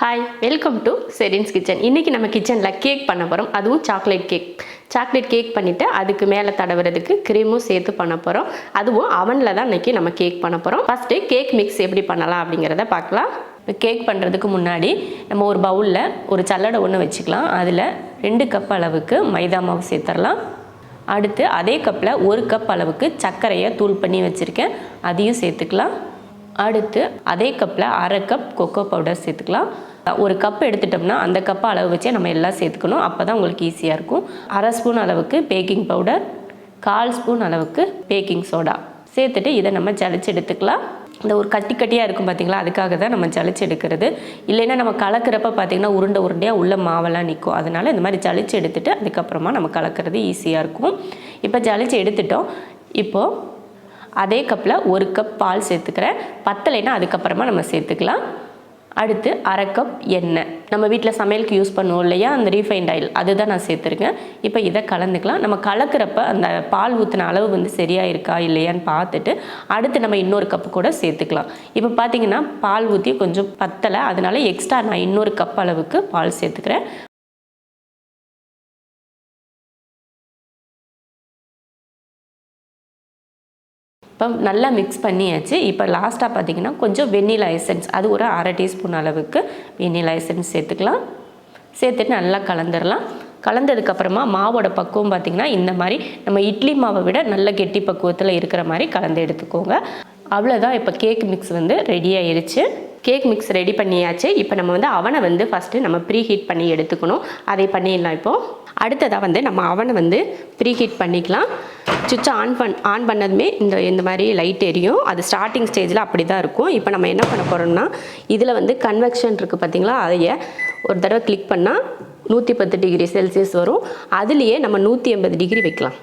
Hi, welcome to Sherin's kitchen. இன்றைக்கி நம்ம கிச்சனில் கேக் பண்ண போகிறோம். அதுவும் சாக்லேட் கேக் பண்ணிவிட்டு அதுக்கு மேலே தடவுறதுக்கு க்ரீமும் சேர்த்து பண்ண போகிறோம். அதுவும் அவனில் தான் இன்றைக்கி நம்ம கேக் பண்ண போகிறோம். ஃபஸ்ட்டு கேக் மிக்ஸ் எப்படி பண்ணலாம் அப்படிங்கிறத பார்க்கலாம். கேக் பண்ணுறதுக்கு முன்னாடி நம்ம ஒரு பவுலில் ஒரு சல்லடை ஒன்று வச்சுக்கலாம். அதில் 2 கப் அளவுக்கு மைதா மாவு சேர்த்துடலாம். அடுத்து அதே கப்பில் 1 கப் அளவுக்கு சர்க்கரையை தூள் பண்ணி வச்சுருக்கேன், அதையும் சேர்த்துக்கலாம். அடுத்து அதே கப்பில் 1/2 கப் கொக்கோ பவுடர் சேர்த்துக்கலாம். 1 கப் எடுத்துட்டோம்னா அந்த கப்பை அளவு வச்சே நம்ம எல்லாம் சேர்த்துக்கணும். அப்போ தான் உங்களுக்கு ஈஸியாக இருக்கும். 1/2 ஸ்பூன் அளவுக்கு பேக்கிங் பவுடர், 1/4 ஸ்பூன் அளவுக்கு பேக்கிங் சோடா சேர்த்துட்டு இதை நம்ம ஜலிச்சு எடுத்துக்கலாம். இந்த ஒரு கட்டியாக இருக்கும் பார்த்திங்களா, அதுக்காக தான் நம்ம ஜலிச்சு எடுக்கிறது. இல்லைன்னா நம்ம கலக்கிறப்ப பார்த்திங்கன்னா உருண்டையாக உள்ள மாவெல்லாம் நிற்கும். அதனால் இந்த மாதிரி ஜலிச்சு எடுத்துகிட்டு அதுக்கப்புறமா நம்ம கலக்கிறது ஈஸியாக இருக்கும். இப்போ ஜலிச்சு எடுத்துட்டோம். இப்போது அதே கப்பில் 1 கப் பால் சேர்த்துக்கிறேன். பத்தலைன்னா அதுக்கப்புறமா நம்ம சேர்த்துக்கலாம். அடுத்து 1/2 கப் எண்ணெய், நம்ம வீட்டில் சமையலுக்கு யூஸ் பண்ணுவோம் இல்லையா, அந்த ரீஃபைண்ட் ஆயில், அதுதான் நான் சேர்த்துருக்கேன். இப்போ இதை கலந்துக்கலாம். நம்ம கலக்கிறப்ப அந்த பால் ஊற்றின அளவு வந்து சரியாக இருக்கா இல்லையான்னு பார்த்துட்டு அடுத்து நம்ம இன்னொரு கப்பு கூட சேர்த்துக்கலாம். இப்போ பார்த்தீங்கன்னா பால் ஊற்றி கொஞ்சம் பத்தலை, அதனால எக்ஸ்ட்ரா நான் இன்னொரு கப் அளவுக்கு பால் சேர்த்துக்கிறேன். இப்போ நல்லா மிக்ஸ் பண்ணியாச்சு. இப்போ லாஸ்ட்டாக பார்த்திங்கன்னா கொஞ்சம் வெண்ணிலா எசன்ஸ், அது ஒரு 1/2 டீஸ்பூன் அளவுக்கு வெண்ணிலா எசன்ஸ் சேர்த்துக்கலாம். சேர்த்துட்டு நல்லா கலந்துடலாம். கலந்ததுக்கப்புறமா மாவோட பக்குவம் பார்த்திங்கன்னா இந்த மாதிரி நம்ம இட்லி மாவை விட நல்ல கெட்டி பக்குவத்தில் இருக்கிற மாதிரி கலந்து எடுத்துக்கோங்க. அவ்வளோதான். இப்போ கேக் மிக்ஸ் வந்து ரெடி ஆயிடுச்சு. கேக் மிக்ஸ் ரெடி பண்ணியாச்சு. இப்போ நம்ம வந்து அவனை வந்து ஃபஸ்ட்டு நம்ம ப்ரீஹீட் பண்ணி எடுத்துக்கணும். அதை பண்ணிடலாம். இப்போது அடுத்ததாக வந்து நம்ம அவனை வந்து ப்ரீஹீட் பண்ணிக்கலாம். சுவிட்சை ஆன் பண்ணதுமே இந்த மாதிரி லைட் எரியும். அது ஸ்டார்டிங் ஸ்டேஜில் அப்படி தான் இருக்கும். இப்போ நம்ம என்ன பண்ண போகிறோம்னா, இதில் வந்து கன்வெக்ஷன் இருக்குது பார்த்திங்களா, அதையே ஒரு தடவை கிளிக் பண்ணால் 110 டிகிரி செல்சியஸ் வரும். அதுலேயே நம்ம 180 டிகிரி வைக்கலாம்.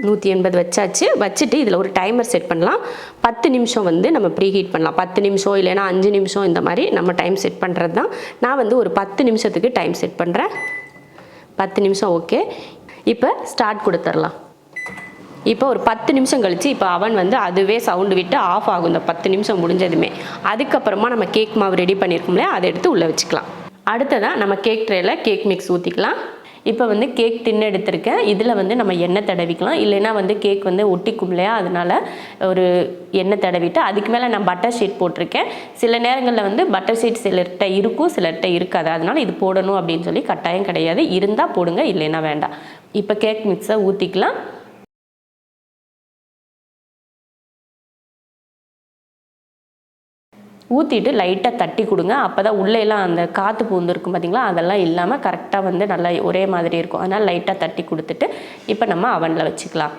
180 வச்சாச்சு. வச்சுட்டு இதில் ஒரு டைமர் செட் பண்ணலாம். 10 நிமிஷம் வந்து நம்ம ப்ரீஹீட் பண்ணலாம். 10 நிமிஷம் இல்லைன்னா 5 நிமிஷம், இந்த மாதிரி நம்ம டைம் செட் பண்ணுறது தான். நான் வந்து ஒரு 10 நிமிஷத்துக்கு டைம் செட் பண்ணுறேன். 10 நிமிஷம் ஓகே. இப்போ ஸ்டார்ட் கொடுத்துடலாம். இப்போ ஒரு 10 நிமிஷம் கழித்து இப்போ அவன் வந்து அதுவே சவுண்டு விட்டு ஆஃப் ஆகும். இந்த 10 நிமிஷம் முடிஞ்சதுமே அதுக்கப்புறமா நம்ம கேக் மாவு ரெடி பண்ணியிருக்கோம்ல, அதை எடுத்து உள்ளே வச்சுக்கலாம். அடுத்ததான் நம்ம கேக் ட்ரேயில் கேக் மிக்ஸ் ஊற்றிக்கலாம். இப்போ வந்து கேக் டின்னு எடுத்திருக்கேன். இதில் வந்து நம்ம எண்ணெய் தடவிக்கலாம். இல்லைன்னா வந்து கேக் வந்து ஒட்டிக்கும் இல்லையா, அதனால் ஒரு எண்ணெய் தடவிட்டு அதுக்கு மேலே நான் பட்டர் ஷீட் போட்டிருக்கேன். சில நேரங்களில் வந்து பட்டர் ஷீட் சிலர்கிட்ட இருக்கும், சிலர்கிட்ட இருக்காது. அதனால் இது போடணும் அப்படின்னு சொல்லி கட்டாயம் கிடையாது. இருந்தால் போடுங்க, இல்லைன்னா வேண்டாம். இப்போ கேக் மிக்ஸை ஊற்றிக்கலாம். ஊற்றிட்டு லைட்டாக தட்டி கொடுங்க. அப்போ தான் உள்ளேலாம் அந்த காற்று பூந்து இருக்கும் பார்த்திங்களா, அதெல்லாம் இல்லாமல் கரெக்டாக வந்து நல்லா ஒரே மாதிரி இருக்கும். அதனால் லைட்டாக தட்டி கொடுத்துட்டு இப்போ நம்ம அவனில் வச்சுக்கலாம்.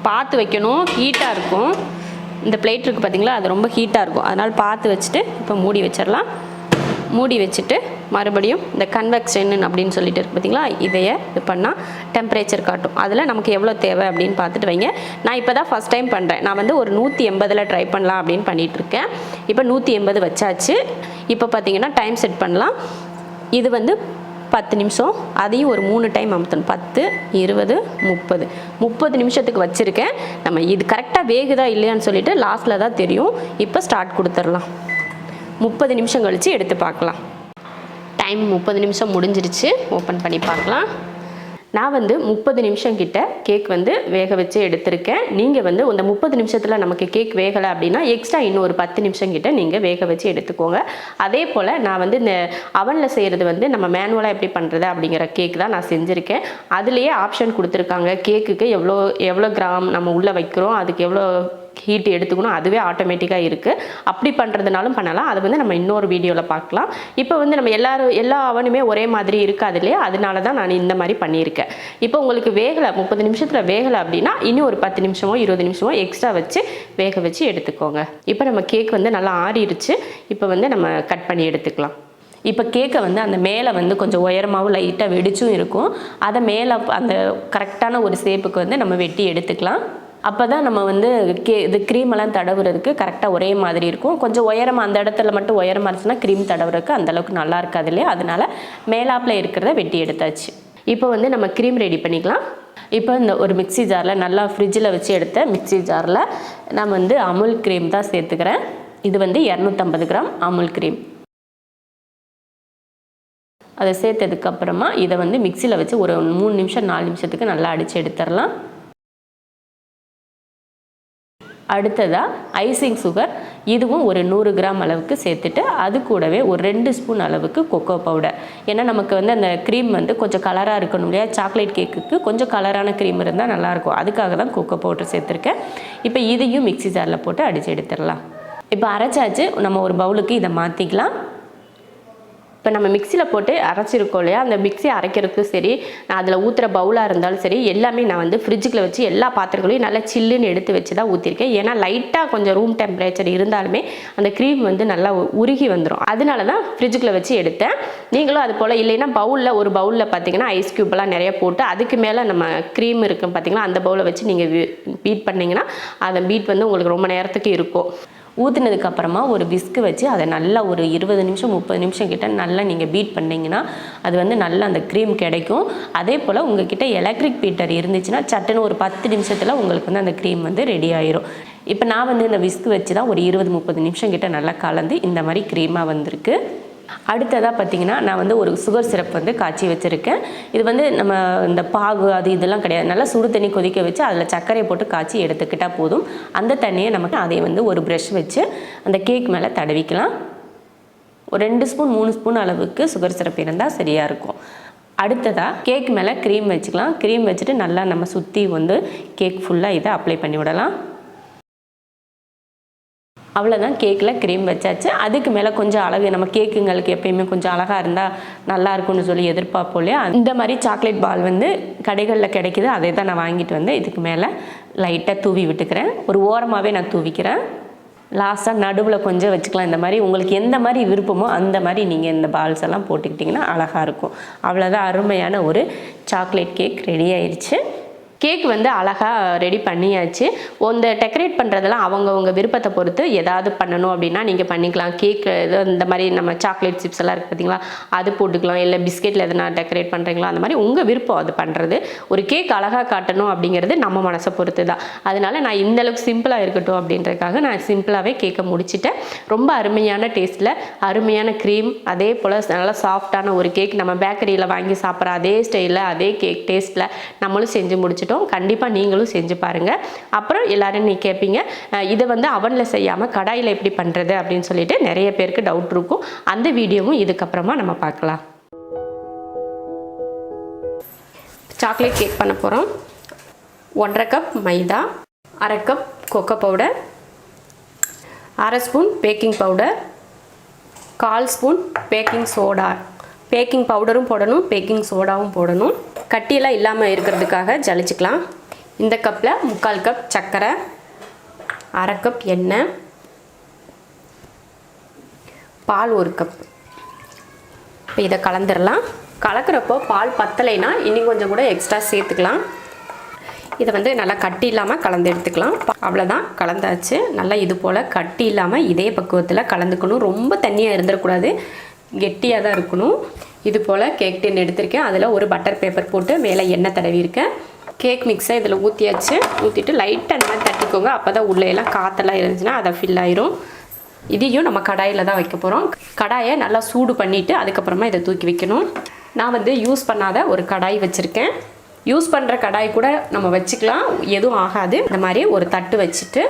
பார்த்து வைக்கணும், ஹீட்டாக இருக்கும். இந்த பிளேட் இருக்குது பார்த்திங்களா, அது ரொம்ப ஹீட்டாக இருக்கும். அதனால் பார்த்து வச்சுட்டு இப்போ மூடி வச்சிடலாம். மூடி வச்சுட்டு மறுபடியும் இந்த கன்வெக்ஷன் அப்படின்னு சொல்லிட்டு இருக்கு பார்த்திங்களா, இதையே இது பண்ணால் டெம்பரேச்சர் காட்டும். அதில் நமக்கு எவ்வளோ தேவை அப்படின்னு பார்த்துட்டு வைங்க. நான் இப்போ தான் ஃபஸ்ட் டைம் பண்ணுறேன். நான் வந்து ஒரு 180ல் ட்ரை பண்ணலாம் அப்படின்னு பண்ணிகிட்ருக்கேன். இப்போ 180 வச்சாச்சு. இப்போ பார்த்திங்கன்னா டைம் செட் பண்ணலாம். இது வந்து 10 நிமிஷம், அதையும் ஒரு 3 டைம் அமுத்தணும். 10, 20, 30 நிமிஷத்துக்கு வச்சுருக்கேன். நம்ம இது கரெக்டாக வேகுதா இல்லையான்னு சொல்லிவிட்டு லாஸ்ட்டில் தான் தெரியும். இப்போ ஸ்டார்ட் கொடுத்துடலாம். 30 நிமிஷம் கழித்து எடுத்து பார்க்கலாம். டைம் 30 நிமிஷம் முடிஞ்சிருச்சு. ஓப்பன் பண்ணி பார்க்கலாம். நான் வந்து 30 நிமிஷம் கிட்ட கேக் வந்து வேக வச்சு எடுத்திருக்கேன். நீங்கள் வந்து இந்த 30 நிமிஷத்தில் நமக்கு கேக் வேகலை அப்படின்னா எக்ஸ்ட்ரா இன்னும் ஒரு 10 நிமிஷம் கிட்ட நீங்கள் வேக வச்சு எடுத்துக்கோங்க. அதே போல் நான் வந்து இந்த அவனில் செய்கிறது வந்து நம்ம மேனுவலாக எப்படி பண்ணுறது அப்படிங்கிற கேக் தான் நான் செஞ்சுருக்கேன். அதுலேயே ஆப்ஷன் கொடுத்துருக்காங்க. கேக்குக்கு எவ்வளோ கிராம் நம்ம உள்ளே வைக்கிறோம், அதுக்கு எவ்வளோ ஹீட் எடுத்துக்கணும், அதுவே ஆட்டோமேட்டிக்காக இருக்குது. அப்படி பண்ணுறதுனாலும் பண்ணலாம். அது வந்து நம்ம இன்னொரு வீடியோவில் பார்க்கலாம். இப்போ வந்து நம்ம எல்லா அவனுமே ஒரே மாதிரி இருக்காது இல்லையா, அதனால தான் நான் இந்த மாதிரி பண்ணியிருக்கேன். இப்போ உங்களுக்கு வேகலை, 30 நிமிஷத்தில் வேகலை அப்படின்னா இன்னும் ஒரு 10 நிமிஷமோ 20 நிமிஷமோ எக்ஸ்ட்ரா வச்சு வேக வச்சு எடுத்துக்கோங்க. இப்போ நம்ம கேக் வந்து நல்லா ஆறிடுச்சு. இப்போ வந்து நம்ம கட் பண்ணி எடுத்துக்கலாம். இப்போ கேக்கை வந்து அந்த மேலே வந்து கொஞ்சம் உயரமாகவும் லைட்டாக வெடிச்சும் இருக்கும். அதை மேலே அந்த கரெக்டான ஒரு ஷேப்புக்கு வந்து நம்ம வெட்டி எடுத்துக்கலாம். அப்போ தான் நம்ம வந்து இது க்ரீமெல்லாம் தடவுறதுக்கு கரெக்டாக ஒரே மாதிரி இருக்கும். கொஞ்சம் உயரமாக அந்த இடத்துல மட்டும் உயரமாக இருந்துச்சுன்னா க்ரீம் தடவுறதுக்கு அந்தளவுக்கு நல்லா இருக்காது இல்லையா, அதனால் மேலாப்பில் இருக்கிறத வெட்டி எடுத்தாச்சு. இப்போ வந்து நம்ம க்ரீம் ரெடி பண்ணிக்கலாம். இப்போ இந்த ஒரு மிக்ஸி ஜாரில் நல்லா ஃப்ரிட்ஜில் வச்சு எடுத்த மிக்ஸி ஜாரில் நான் வந்து அமுல் க்ரீம் தான் சேர்த்துக்கிறேன். இது வந்து 250 கிராம் அமுல் க்ரீம். அதை சேர்த்ததுக்கப்புறமா இதை வந்து மிக்சியில் வச்சு ஒரு 3 நிமிஷம் 4 நிமிஷத்துக்கு நல்லா அடித்து எடுத்துடலாம். அடுத்ததாக ஐசிங் சுகர், இதுவும் ஒரு 100 கிராம் அளவுக்கு சேர்த்துட்டு அது கூடவே ஒரு 2 ஸ்பூன் அளவுக்கு கொக்கோ பவுடர். ஏன்னா நமக்கு வந்து அந்த க்ரீம் வந்து கொஞ்சம் கலராக இருக்கணும் இல்லையா, சாக்லேட் கேக்குக்கு கொஞ்சம் கலரான க்ரீம் இருந்தால் நல்லாயிருக்கும். அதுக்காக தான் கொக்கோ பவுடர் சேர்த்துருக்கேன். இப்போ இதையும் மிக்ஸி ஜாரில் போட்டு அடித்து எடுத்துடலாம். இப்போ அரைச்சாச்சு, நம்ம ஒரு பவுலுக்கு இதை மாற்றிக்கலாம். இப்போ நம்ம மிக்சியில் போட்டு அரைச்சிருக்கோம் இல்லையா, அந்த மிக்ஸி அரைக்கிறதுக்கும் சரி, நான் அதில் ஊற்றுற பவுலாக இருந்தாலும் சரி, எல்லாமே நான் வந்து ஃப்ரிட்ஜுக்குள்ள வச்சு எல்லா பாத்திரங்களையும் நல்லா சில்லுன்னு எடுத்து வச்சு தான் ஊற்றிருக்கேன். ஏன்னா லைட்டாக கொஞ்சம் ரூம் டெம்பரேச்சர் இருந்தாலுமே அந்த க்ரீம் வந்து நல்லா உருகி வந்துடும். அதனால தான் ஃப்ரிட்ஜுக்குள்ள வச்சு எடுத்தேன். நீங்களும் அது போல் இல்லைன்னா ஒரு பவுலில் பார்த்தீங்கன்னா ஐஸ் க்யூப்லாம் நிறைய போட்டு அதுக்கு மேலே நம்ம க்ரீம் இருக்கும் பார்த்தீங்கன்னா, அந்த பவுலை வச்சு நீங்கள் பீட் பண்ணிங்கன்னா அந்த பீட் வந்து உங்களுக்கு ரொம்ப நேரத்துக்கு இருக்கும். ஊற்றுனதுக்கப்புறமா ஒரு விஸ்கு வச்சு அதை நல்லா ஒரு 20 நிமிஷம் 30 நிமிஷம் கிட்ட நல்லா நீங்கள் பீட் பண்ணிங்கன்னா அது வந்து நல்லா அந்த க்ரீம் கிடைக்கும். அதே போல் உங்ககிட்ட எலக்ட்ரிக் பீட்டர் இருந்துச்சுன்னா சட்டுன்னு ஒரு 10 நிமிஷத்தில் உங்களுக்கு வந்து அந்த க்ரீம் வந்து ரெடி ஆயிரும். இப்போ நான் வந்து இந்த விஸ்கு வச்சு தான் ஒரு 20-30 நிமிஷம் கிட்ட நல்லா கலந்து இந்த மாதிரி க்ரீமாக வந்திருக்கு. அடுத்ததாக பார்த்தீங்கன்னா நான் வந்து ஒரு சுகர் சிரப் வந்து காய்ச்சி வச்சுருக்கேன். இது வந்து நம்ம இந்த பாகு அது இதெல்லாம் கிடையாது, நல்லா சுடு தண்ணி கொதிக்க வச்சு அதில் சர்க்கரையை போட்டு காய்ச்சி எடுத்துக்கிட்டால் போதும். அந்த தண்ணியை நமக்கு அதை வந்து ஒரு ப்ரஷ் வச்சு அந்த கேக் மேலே தடவிக்கலாம். ஒரு 2 ஸ்பூன் 3 ஸ்பூன் அளவுக்கு சுகர் சிரப் இருந்தால் சரியாக இருக்கும். அடுத்ததாக கேக் மேலே க்ரீம் வச்சுக்கலாம். க்ரீம் வச்சுட்டு நல்லா நம்ம சுற்றி வந்து கேக் ஃபுல்லாக இதை அப்ளை பண்ணி விடலாம். அவ்வளோதான், கேக்கில் க்ரீம் வச்சாச்சு. அதுக்கு மேலே கொஞ்சம் அழகு, நம்ம கேக்குங்களுக்கு எப்பயுமே கொஞ்சம் அழகாக இருந்தால் நல்லா இருக்கும்னு சொல்லி எதிர்பார்ப்போம் இல்லையா, இந்த மாதிரி சாக்லேட் பால் வந்து கடைகளில் கிடைக்கிது. அதை தான் நான் வாங்கிட்டு வந்து இதுக்கு மேலே லைட்டாக தூவி விட்டுக்கிறேன். ஒரு ஓரமாகவே நான் தூவிக்கிறேன். லாஸ்ட்டாக நடுவில் கொஞ்சம் வச்சுக்கலாம். இந்த மாதிரி உங்களுக்கு எந்த மாதிரி விருப்பமோ அந்த மாதிரி நீங்கள் இந்த பால்ஸ் எல்லாம் போட்டுக்கிட்டிங்கன்னா அழகாக இருக்கும். அவ்வளோதான், அருமையான ஒரு சாக்லேட் கேக் ரெடி ஆயிடுச்சு. கேக் வந்து அழகாக ரெடி பண்ணியாச்சு. இந்த டெக்கரேட் பண்ணுறதெல்லாம் அவங்கவுங்க விருப்பத்தை பொறுத்து எதாவது பண்ணணும் அப்படின்னா நீங்கள் பண்ணிக்கலாம். கேக் இந்த மாதிரி நம்ம சாக்லேட் சிப்ஸ் எல்லாம் இருக்குது பார்த்தீங்களா, அது போட்டுக்கலாம். இல்லை பிஸ்கெட்டில் எதனா டெக்கரேட் பண்ணுறீங்களா, அந்த மாதிரி உங்கள் விருப்பம் அது பண்ணுறது. ஒரு கேக் அழகாக காட்டணும் அப்படிங்கிறது நம்ம மனசை பொறுத்து தான். அதனால நான் இந்தளவுக்கு சிம்பிளாக இருக்கட்டும் அப்படின்றதுக்காக நான் சிம்பிளாகவே கேக்கை முடிச்சிட்டேன். ரொம்ப அருமையான டேஸ்ட்டில் அருமையான க்ரீம், அதே போல் நல்லா சாஃப்டான ஒரு கேக், நம்ம பேக்கரியில் வாங்கி சாப்பிட்ற அதே ஸ்டைலில் அதே கேக் டேஸ்ட்டில் நம்மளும் செஞ்சு முடிச்சிட்டோம். கண்டிப்பாக நீங்களும் செஞ்சு பாருங்கள். அப்புறம் எல்லாரும் நீ கேட்பீங்க, இதை வந்து அவனில் செய்யாமல் கடாயில் எப்படி பண்ணுறது அப்படின்னு சொல்லிட்டு நிறைய பேருக்கு டவுட் இருக்கும். அந்த வீடியோவும் இதுக்கப்புறமா நம்ம பார்க்கலாம். சாக்லேட் கேக் பண்ண போகிறோம். 1.5 கப் மைதா, 1/2 cup cocoa powder, 1/2 spoon baking powder, 1/4 spoon baking soda. Baking பவுடரும் போடணும், பேக்கிங் சோடாவும் போடணும். கட்டியெல்லாம் இல்லாமல் இருக்கிறதுக்காக ஜலிச்சுக்கலாம். இந்த கப்பில் 3/4 கப் சர்க்கரை, 1/2 கப் எண்ணெய், பால் 1 கப். இப்போ இதை கலந்துடலாம். கலக்கிறப்போ பால் பத்தலைனா இன்னும் கொஞ்சம் கூட எக்ஸ்ட்ரா சேர்த்துக்கலாம். இதை வந்து நல்லா கட்டி இல்லாமல் கலந்து எடுத்துக்கலாம். அவ்வளோதான், கலந்தாச்சு. நல்லா இது போல் கட்டி இல்லாமல் இதே பக்குவத்தில் கலந்துக்கணும். ரொம்ப தண்ணியாக இருந்துடக்கூடாது, கெட்டியாக தான் இருக்கணும். இது போல் கேக் டின் எடுத்திருக்கேன். அதில் ஒரு பட்டர் பேப்பர் போட்டு மேலே எண்ணெய் தடவிருக்கேன். கேக் மிக்ஸை இதில் ஊற்றியாச்சு. ஊற்றிட்டு லைட்டாக அந்த மாதிரி தட்டிக்கோங்க. அப்போ தான் உள்ளேயெல்லாம் காற்றெல்லாம் இருந்துச்சுன்னா அதை ஃபில் ஆயிரும். இதையும் நம்ம கடாயில் தான் வைக்க போகிறோம். கடாயை நல்லா சூடு பண்ணிவிட்டு அதுக்கப்புறமா இதை தூக்கி வைக்கணும். நான் வந்து யூஸ் பண்ணாத ஒரு கடாய் வச்சுருக்கேன். யூஸ் பண்ணுற கடாய் கூட நம்ம வச்சுக்கலாம், எதுவும் ஆகாது. இந்த மாதிரி ஒரு தட்டு வச்சுட்டு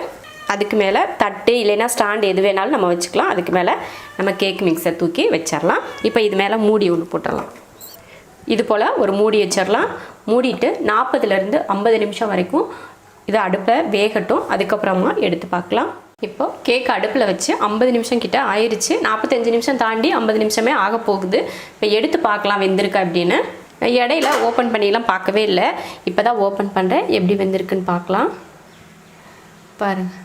அதுக்கு மேலே தட்டு இல்லைன்னா ஸ்டாண்ட் எது வேணாலும் நம்ம வச்சுக்கலாம். அதுக்கு மேலே நம்ம கேக் மிக்ஸை தூக்கி வச்சிடலாம். இப்போ இது மேலே மூடி ஒன்று போட்டுடலாம். இது போல் ஒரு மூடி வச்சிடலாம். மூடிட்டு 40லேருந்து 50 நிமிஷம் வரைக்கும் இதை அடுப்பில் வேகட்டும். அதுக்கப்புறமா எடுத்து பார்க்கலாம். இப்போ கேக் அடுப்பில் வச்சு 50 நிமிஷம் கிட்ட ஆயிடுச்சு. 45 நிமிஷம் தாண்டி 50 நிமிஷமே ஆக போகுது. இப்போ எடுத்து பார்க்கலாம் வெந்திருக்கா அப்படின்னு. இடையில ஓப்பன் பண்ணிலாம் பார்க்கவே இல்லை, இப்போ தான் ஓப்பன் பண்ணுறேன். எப்படி வெந்திருக்குன்னு பார்க்கலாம். பாருங்கள்,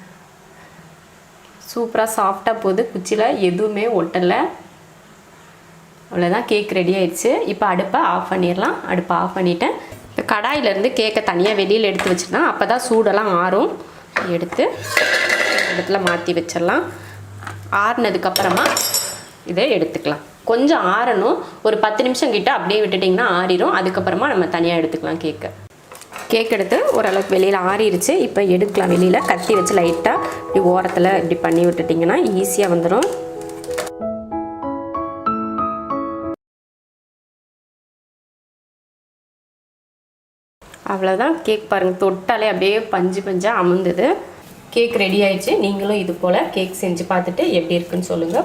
சூப்பராக சாஃப்டாக போகுது. குச்சியில் எதுவுமே ஒட்டலை. அவ்வளோதான், கேக் ரெடி ஆயிடுச்சு. இப்போ அடுப்பை ஆஃப் பண்ணிடலாம். அடுப்பை ஆஃப் பண்ணிவிட்டேன். இப்போ கடாயிலேருந்து கேக்கை தனியாக வெளியில் எடுத்து வச்சுருந்தேன். அப்போ தான் சூடெல்லாம் ஆறும். எடுத்து இடத்துல மாற்றி வச்சிடலாம். ஆறுனதுக்கப்புறமா இதை எடுத்துக்கலாம். கொஞ்சம் ஆறணும், ஒரு 10 நிமிஷம் கிட்ட அப்படியே விட்டுட்டிங்கன்னா ஆறிடும். அதுக்கப்புறமா நம்ம தனியாக எடுத்துக்கலாம் கேக்கை. கேக் எடுத்து ஓரளவுக்கு வெளியில் ஆறிடுச்சு. இப்போ எடுக்கலாம் வெளியில். கத்தி வச்சு லைட்டாக இப்படி ஓரத்தில் இப்படி பண்ணி விட்டுட்டிங்கன்னா ஈஸியாக வந்துடும். அவ்வளோதான். கேக் பாருங்கள், தொட்டாலே அப்படியே பஞ்சு பஞ்சாக அமுந்துது. கேக் ரெடி ஆயிடுச்சு. நீங்களும் இது போல் கேக் செஞ்சு பார்த்துட்டு எப்படி இருக்குன்னு சொல்லுங்கள்.